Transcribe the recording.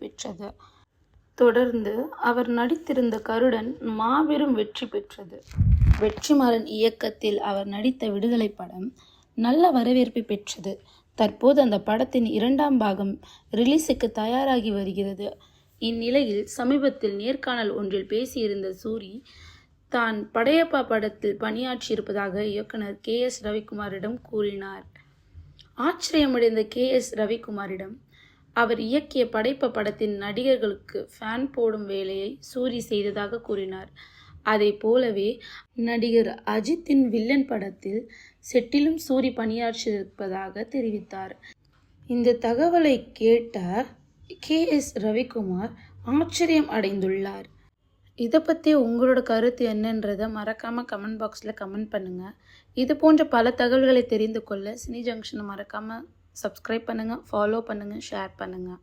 பெற்றது. தொடர்ந்து அவர் நடித்திருந்த கருடன் மாபெரும் வெற்றி பெற்றது. வெற்றிமாறன் இயக்கத்தில் அவர் நடித்த விடுதலை படம் நல்ல வரவேற்பை பெற்றது. தற்போது அந்த படத்தின் 2ஆம் பாகம் ரிலீஸுக்கு தயாராகி வருகிறது. இந்நிலையில் சமீபத்தில் நேர்காணல் ஒன்றில் பேசியிருந்த சூரி தான் படையப்பா படத்தில் பணியாற்றியிருப்பதாக இயக்குனர் KS ரவிக்குமாரிடம் கூறினார். ஆச்சரியமடைந்த KS ரவிக்குமாரிடம் அவர் இயக்கிய படையப்பா படத்தின் நடிகர்களுக்கு ஃபேன் போடும் வேலையை சூரி செய்ததாக கூறினார். அதை போலவே நடிகர் அஜித்தின் வில்லன் படத்தில் செட்டிலும் சூரி பணியாற்றியிருப்பதாக தெரிவித்தார். இந்த தகவலை கேட்ட KS ரவிக்குமார் ஆச்சரியம் அடைந்துள்ளார். இதை பற்றி உங்களோட கருத்து என்னன்றதை மறக்காமல் கமெண்ட் பாக்ஸில் கமெண்ட் பண்ணுங்கள். இது போன்ற பல தகவல்களை தெரிந்து கொள்ள சினி ஜங்ஷனை மறக்காமல் சப்ஸ்கிரைப் பண்ணுங்கள், ஃபாலோ பண்ணுங்கள், ஷேர் பண்ணுங்கள்.